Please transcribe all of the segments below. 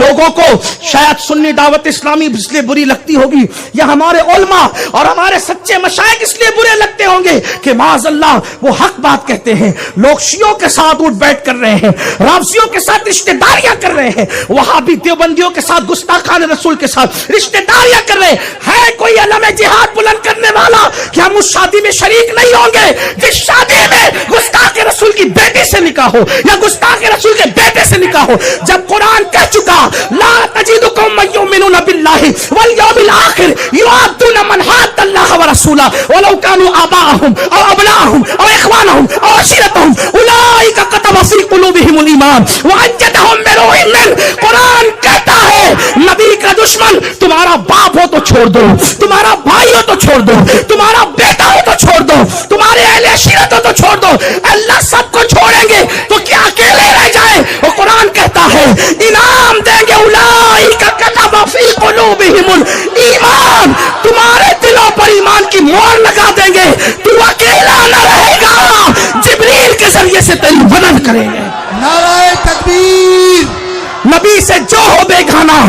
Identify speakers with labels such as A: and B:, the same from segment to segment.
A: लोगों को शायद सुन्नी दावत इस्लामी इसलिए बुरी लगती होगी, या हमारे उलमा और हमारे सच्चे मशाइख इसलिए बुरे लगते होंगे कि माज़अल्लाह वो हक बात कहते हैं, लोग शियों के साथ उठ बैठ कर रहे हैं, राफजियों के साथ रिश्तेदारियां कर रहे हैं, वहाबी देवबंदियों के साथ गुस्ताखान रसूल के साथ रिश्तेदारियां कर रहे हैं। है कोई अलम जिहाद बुलंद करने वाला कि हम उस शादी में शरीक नहीं होंगे जिस शादी में गुस्ताख रसूल की बेटी से निकाह हो या गुस्ताख रसूल के बेटे से निकाह हो? जब कुरान कह चुका ला तजिदु कौमन युमिनूना बिल्लाहि वल यौमिल आखिर युआदूना मन हाद्दल्लाह व रसूला वलौ कानू आबाअहुम औ अबनाअहुम औ इख्वानहुम औ अशीरतहुम उलाइका कतब फी कुलूबिहिमुल ईमान व अय्यदहुम बिरूहिन मिन। कुरान कहता है नबी का दुश्मन तुम्हारा बाप हो तो छोड़ दो, तुम्हारा भाई हो तो छोड़ दो, तुम्हारा बेटा हो तो छोड़ दो, तुम्हारे अहले अशीरत हो तो छोड़ दो, अल्लाह सबको छोड़ेंगे तो क्या अकेले रह जाए? वो कुरान कहता है इनाम देंगे उलाइका कतब फी कुलूबिहिमुल ईमान, तुम्हारे दिलों पर ईमान की मोहर लगा देंगे, तू अकेला न रहेगा, जिब्रील के जरिए से तेरी मदद करेंगे।
B: नाराए तकबीर।
A: नबी से जो हो बेगाना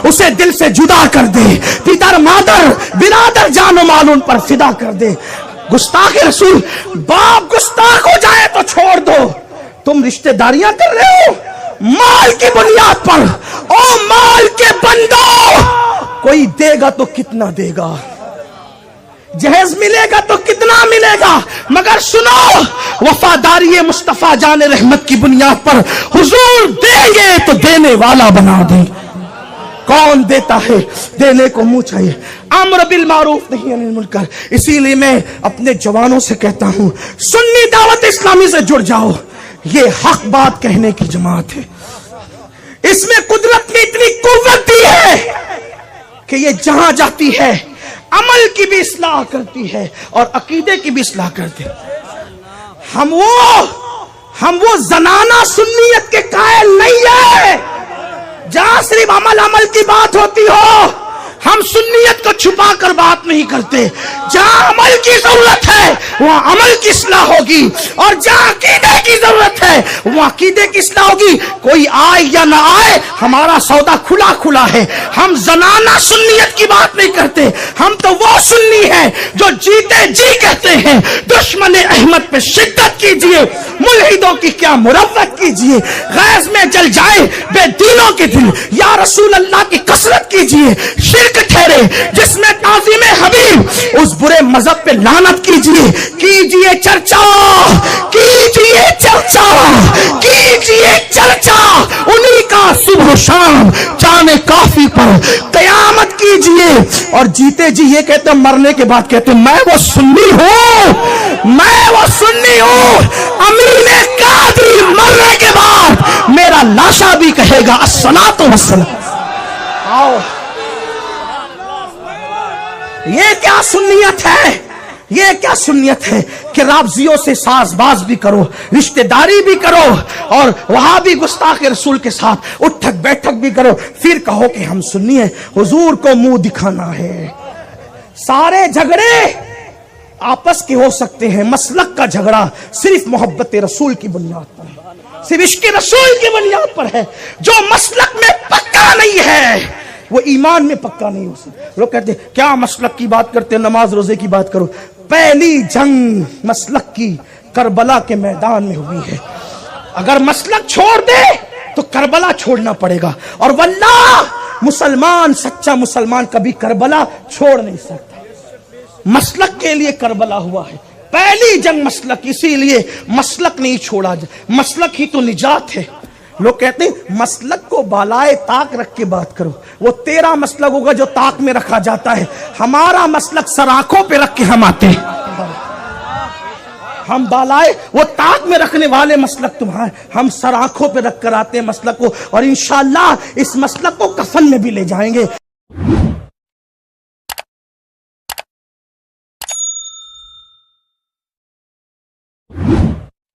A: उसे दिल से जुदा कर दे, पितर मादर बिरादर जानो माल उन पर फिदा कर दे। गुस्ताख रसूल, बाप गुस्ताख हो जाए तो छोड़ दो, तुम रिश्तेदारियां कर रहे हो माल की बुनियाद पर। ओ माल के बंदो, कोई देगा तो कितना देगा, जहेज मिलेगा तो कितना मिलेगा, मगर सुनो वफादारी मुस्तफा जान रहमत की बुनियाद पर हुजूर देंगे तो देने वाला बना दे। कौन देता है? देने को मुंह चाहिए, अम्र बिल मारूफ नहीं अनिल मुनकर। इसीलिए मैं अपने जवानों से कहता हूं सुन्नी दावत इस्लामी से जुड़ जाओ, ये हक बात कहने की जमात है, इसमें कुदरत ने इतनी कुव्वत दी है कि ये जहां जाती है अमल की भी इस्लाह करती है और अकीदे की भी इस्लाह करती है। हम वो जनाना सुन्नियत के कायल नहीं है जहां सिर्फ अमल की बात होती हो। हम सुन्नियत को छुपा कर बात नहीं करते, जहां अमल की जरूरत है वहां अमल की इस्लाह होगी, और जहां अकीदे की जरूरत है वहां अकीदे की इस्लाह होगी। कोई आए या ना आए हमारा सौदा खुला खुला है। हम जनाना सुन्नियत की बात नहीं करते, हम तो वो सुन्नी है जो जीते जी कहते हैं दुश्मन अहमद पे शिद्दत कीजिए, मुल्हिदों की क्या मुरव्वत कीजिए, गैज में जल जाए बेदीनों के दिल, या रसूल अल्लाह की कसरत कीजिए, शिर्क ठहरे जिसमें ताज़ीम हबीब, उस बुरे मजहब पे लानत कीजिए, कीजिए चर्चा, कीजिए चर्चा, कीजिए चर्चा उन्हीं का सुबह शाम जाने काफी पर कयामत कीजिए। और जीते जी ये कहते, मरने के बाद कहते मैं वो सुन्नी हूं, मैं वो सुन्नी हूं। अमीर कादिर मरने के बाद मेरा लाशा भी कहेगा अस्सलातु वस्सलाम। आओ, ये क्या सुन्नियत है? ये क्या सुन्नियत है कि राफजियों से साजबाज भी करो, रिश्तेदारी भी करो, और वहां भी गुस्ताख रसूल के साथ उठक बैठक भी करो, फिर कहो कि हम सुन्नी हैं। हुजूर को मुंह दिखाना है। सारे झगड़े आपस के हो सकते हैं, मसलक का झगड़ा सिर्फ मोहब्बत रसूल की बुनियाद पर है, सिर्फ इश्क रसूल की बुनियाद पर है। जो मसलक में पक्का नहीं है वो ईमान में पक्का नहीं हो सकता। लोग कहते हैं क्या मसलक की बात करते हैं, नमाज रोजे की बात करो। पहली जंग मसलक की करबला के मैदान में हुई है। अगर मसलक छोड़ दे तो करबला छोड़ना पड़ेगा, और वल्लाह मुसलमान, सच्चा मुसलमान कभी करबला छोड़ नहीं सकता। मसलक के लिए करबला हुआ है, पहली जंग मसलक, इसीलिए मसलक नहीं छोड़ा जाए, मसलक ही तो निजात है। लोग कहते हैं मसलक को बालाए ताक रख के बात करो, वो तेरा मसलक होगा जो ताक में रखा जाता है, हमारा मसलक सराखों पे रख के हम आते हैं, हम बालाए वो ताक में रखने वाले मसलक तुम्हारे, हम सराखों पे रख कर आते हैं मसलक को, और इंशाअल्लाह इस मसलक को कफन में भी ले जाएंगे।